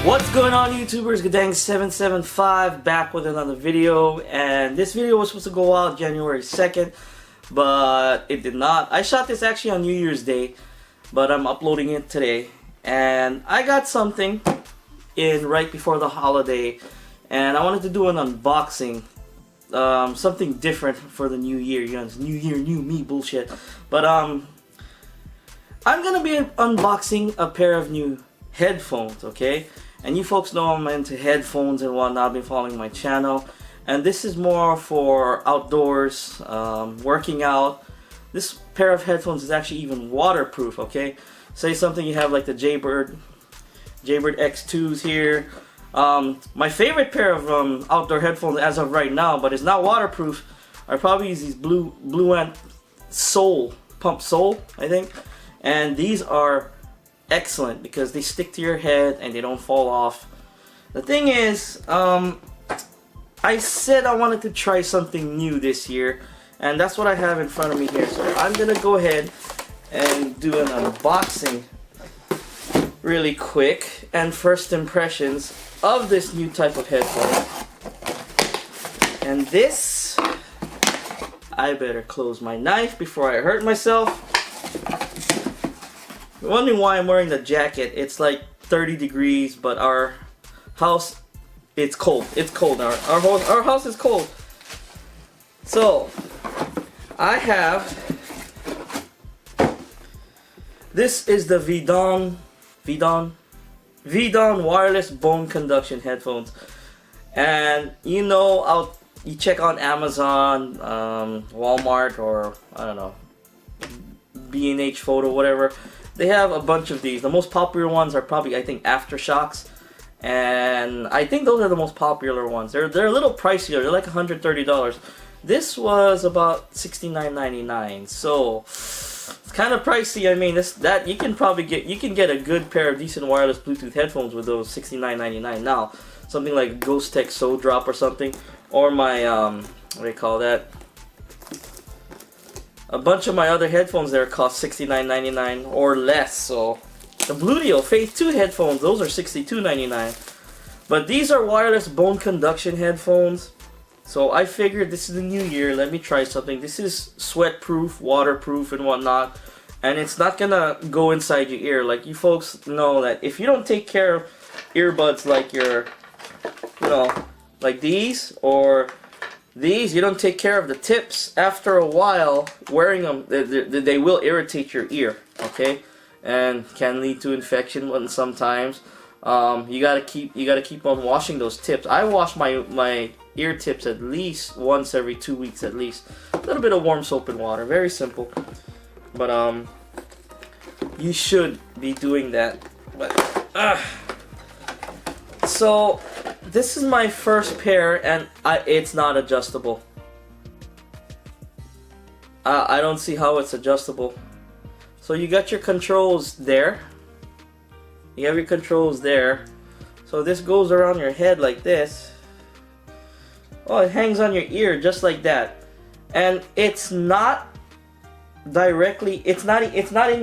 What's going on, YouTubers? Gadang775 back with another video, and this video was supposed to go out January 2nd, but it did not. I shot this actually on New Year's Day, but I'm uploading it today, and I got something in right before the holiday, and I wanted to do an unboxing, something different for the new year. You know, it's new year, new me bullshit. But I'm gonna be unboxing a pair of new headphones, okay? And you folks know I'm into headphones and whatnot. I've been following my channel, and this is more for outdoors, working out. This pair of headphones is actually even waterproof, okay? Say something you have like the Jaybird X2s here. My favorite pair of outdoor headphones as of right now, but it's not waterproof, I probably use these Blue Ant Pump Sole, I think. And these are excellent because they stick to your head and they don't fall off. The thing is, I said I wanted to try something new this year, and that's what I have in front of me here. So I'm gonna go ahead and do an unboxing really quick and first impressions of this new type of headphone. And this, I better close my knife before I hurt myself. You're wondering why I'm wearing the jacket. It's like 30 degrees, but our house, it's cold. It's cold. Our house is cold. So, I have, this is the Vidonn wireless bone conduction headphones. And you know, you check on Amazon, Walmart, or I don't know, B&H Photo, whatever. They have a bunch of these. The most popular ones are probably, I think, Aftershocks, and I think those are the most popular ones. They're a little pricier. They're like $130. This was about $69.99, so it's kind of pricey. I mean, you can probably get a good pair of decent wireless Bluetooth headphones with those $69.99 now. Something like Ghost Tech Soul Drop or something, or my what do you call that? A bunch of my other headphones there cost $69.99 or less. So the Bluetooth Phase 2 headphones, those are $62.99. But these are wireless bone conduction headphones. So I figured this is the new year, let me try something. This is sweat proof, waterproof, and whatnot. And it's not gonna go inside your ear. Like, you folks know that if you don't take care of earbuds like your, you know, like these or these, you don't take care of the tips, after a while wearing them, they will irritate your ear, okay, and can lead to infection sometimes. You gotta keep on washing those tips. I wash my ear tips at least once every 2 weeks at least. A little bit of warm soap and water, very simple, but you should be doing that. But so this is my first pair, and it's not adjustable. I don't see how it's adjustable. So you got your controls there. You have your controls there. So this goes around your head like this. Oh, it hangs on your ear just like that. And it's not directly, it's not in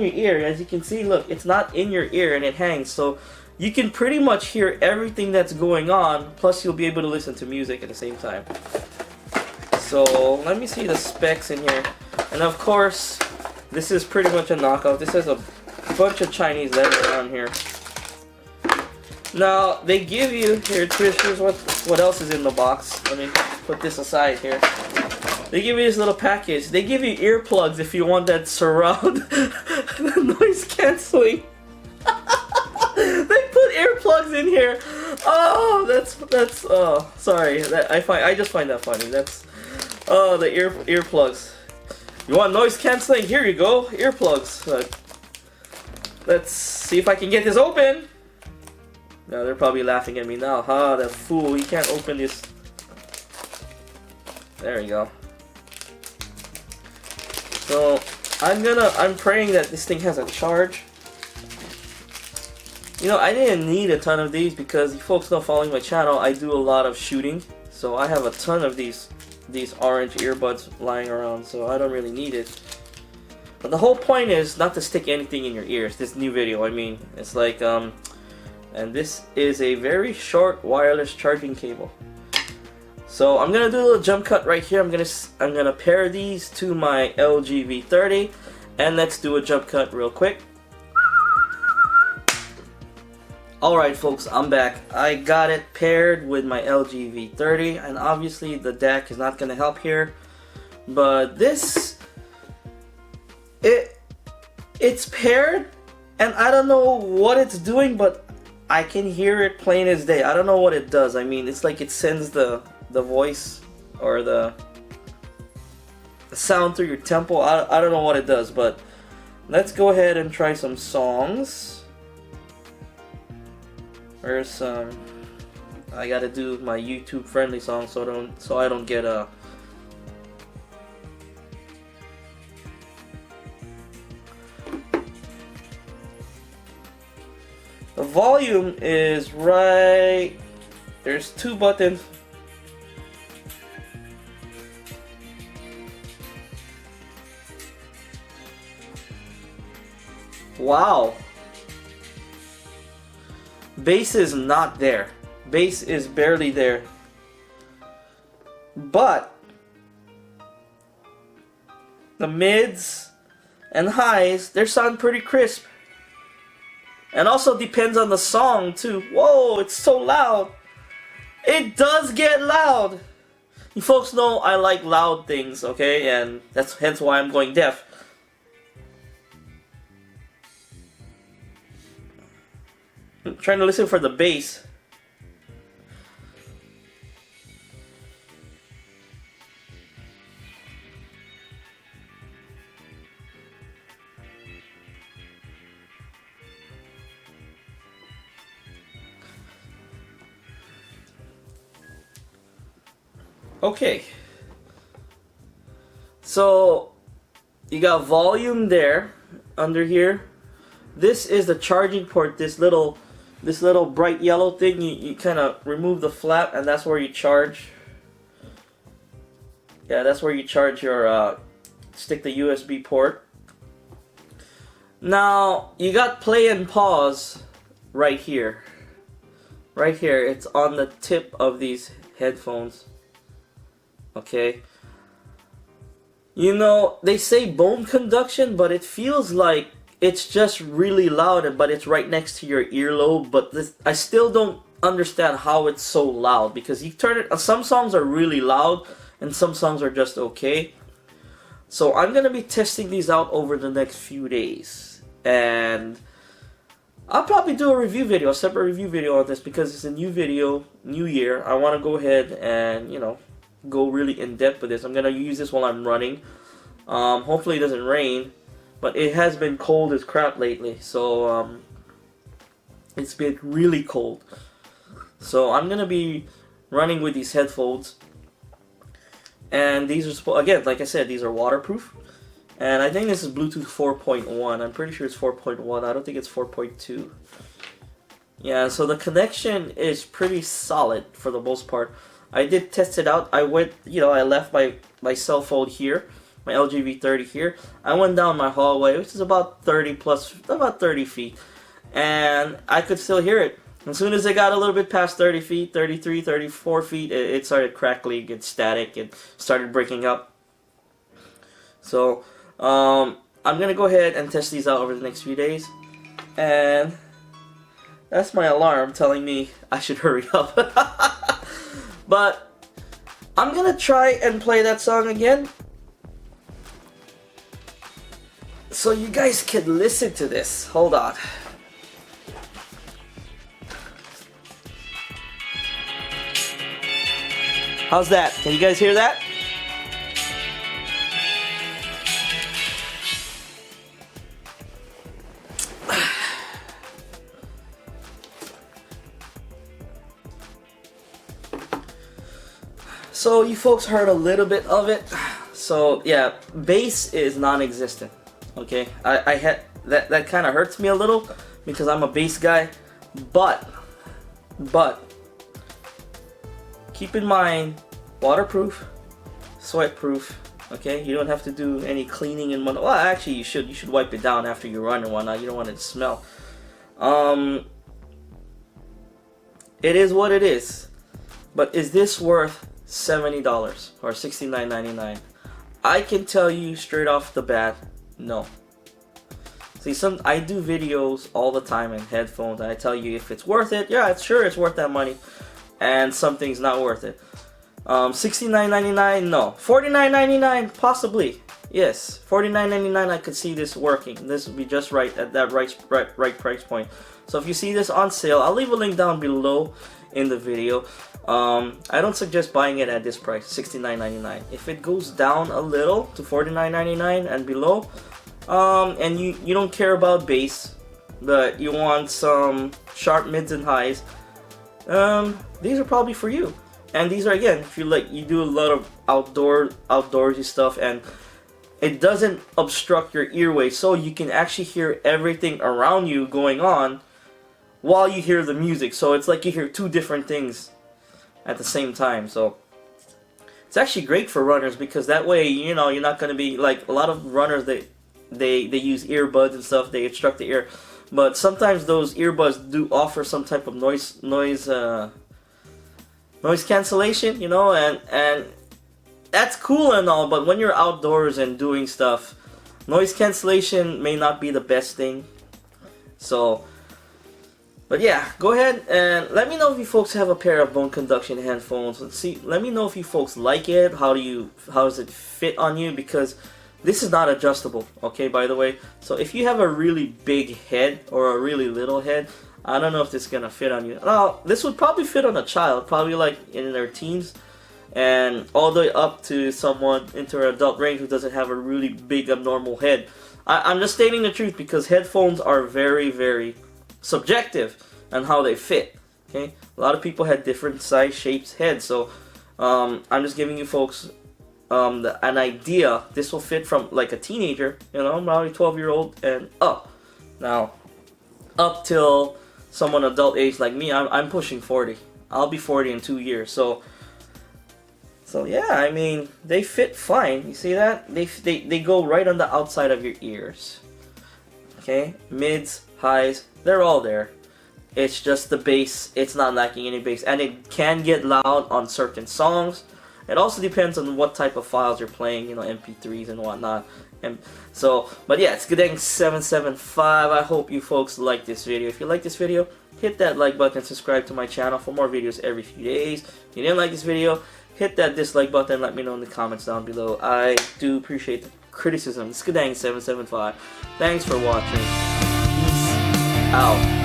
your ear. As you can see, look, it's not in your ear, and it hangs. So you can pretty much hear everything that's going on, plus you'll be able to listen to music at the same time. So let me see the specs in here. And of course, this is pretty much a knockoff. This has a bunch of Chinese letters on here. Now they give you here. Here's what else is in the box. Let me put this aside here. They give you this little package. They give you earplugs if you want that surround noise canceling. They put earplugs in here. Oh, that's oh, sorry. I just find that funny. That's the earplugs. You want noise canceling? Here you go, earplugs. Let's see if I can get this open. Now they're probably laughing at me now. Ha, that fool! He can't open this. There you go. So I'm praying that this thing has a charge. You know, I didn't need a ton of these because you folks know, following my channel, I do a lot of shooting. So I have a ton of these orange earbuds lying around, so I don't really need it. But the whole point is not to stick anything in your ears. This new video, I mean, it's like and this is a very short wireless charging cable. So I'm gonna do a little jump cut right here. I'm gonna pair these to my LG V30, and let's do a jump cut real quick. Alright folks, I'm back. I got it paired with my LG V30, and obviously the DAC is not gonna help here, but this, it's paired, and I don't know what it's doing, but I can hear it plain as day. I don't know what it does. I mean, it's like it sends the voice or the sound through your temple. I don't know what it does, but let's go ahead and try some songs. Where's some? I gotta do my YouTube friendly song so I don't get a. The volume is right. There's two buttons. Wow. Bass is not there. Bass is barely there. But the mids and highs, they sound pretty crisp. And also depends on the song too. Whoa, it's so loud. It does get loud. You folks know I like loud things, okay? And that's hence why I'm going deaf. I'm trying to listen for the bass. Okay. So you got volume there under here. This is the charging port, this little bright yellow thing. You kind of remove the flap, and that's where you charge. Yeah, that's where you charge your stick the USB port. Now you got play and pause right here. Right here, it's on the tip of these headphones. Okay. You know, they say bone conduction, but it feels like it's just really loud, but it's right next to your earlobe. But this, I still don't understand how it's so loud, because you turn it. Some songs are really loud, and some songs are just okay. So I'm gonna be testing these out over the next few days, and I'll probably do a review video, a separate review video on this, because it's a new video, new year. I want to go ahead and, you know, go really in depth with this. I'm gonna use this while I'm running. Hopefully it doesn't rain, but it has been cold as crap lately, so it's been really cold. So I'm gonna be running with these headphones, and these are, again, like I said, these are waterproof, and I think this is Bluetooth 4.1. I'm pretty sure it's 4.1. I don't think it's 4.2. Yeah, so the connection is pretty solid for the most part. I did test it out. I went, you know, I left my cell phone here, my LG V30 here. I went down my hallway, which is about 30 feet, and I could still hear it. As soon as it got a little bit past 30 feet, 33, 34 feet, it started crackling and static and started breaking up. So, I'm gonna go ahead and test these out over the next few days, and that's my alarm telling me I should hurry up. But I'm gonna try and play that song again, so you guys can listen to this. Hold on. How's that? Can you guys hear that? So you folks heard a little bit of it. So yeah, bass is non-existent. Okay, I had that kind of hurts me a little because I'm a bass guy, but keep in mind, waterproof, sweatproof. Okay, you don't have to do any cleaning and whatnot. Well, actually, you should wipe it down after you run and whatnot. You don't want it to smell. it is what it is. But is this worth $70 or $69.99? I can tell you straight off the bat, no. See, I do videos all the time in headphones, and I tell you if it's worth it. Yeah, it's worth that money, and something's not worth it. $69.99, no. $49.99, possibly. Yes, $49.99. I could see this working. This would be just right at that right price point. So if you see this on sale, I'll leave a link down below in the video. I don't suggest buying it at this price, $69.99. If it goes down a little to $49.99 and below, and you don't care about bass, but you want some sharp mids and highs, these are probably for you. And these are, again, if you do a lot of outdoorsy stuff, and it doesn't obstruct your earways, so you can actually hear everything around you going on while you hear the music. So it's like you hear two different things at the same time. So it's actually great for runners, because that way, you know, you're not going to be like a lot of runners that they use earbuds and stuff, they obstruct the ear, but sometimes those earbuds do offer some type of noise cancellation, you know, and that's cool and all, but when you're outdoors and doing stuff, noise cancellation may not be the best thing. So, but yeah, go ahead and let me know if you folks have a pair of Bone Conduction headphones. Let me know if you folks like it. How does it fit on you? Because this is not adjustable, okay, by the way. So if you have a really big head or a really little head, I don't know if this is gonna fit on you. Now, this would probably fit on a child, probably like in their teens, and all the way up to someone into an adult range who doesn't have a really big abnormal head. I'm just stating the truth, because headphones are very, very subjective on how they fit. Okay, a lot of people had different size, shapes, heads. So I'm just giving you folks an idea. This will fit from like a teenager, you know, probably 12-year-old and up. Now, up till someone adult age like me, I'm pushing 40. I'll be 40 in 2 years. So yeah, I mean, they fit fine. You see that? They go right on the outside of your ears. Okay, mids, highs, they're all there. It's just the bass. It's not lacking any bass, and it can get loud on certain songs. It also depends on what type of files you're playing, you know, MP3s and whatnot. And so, but yeah, it's Vidonn 775. I hope you folks like this video. If you like this video, hit that like button, subscribe to my channel for more videos every few days. If you didn't like this video, hit that dislike button, let me know in the comments down below. I do appreciate the criticism. It's Vidonn 775. Thanks for watching. Peace out.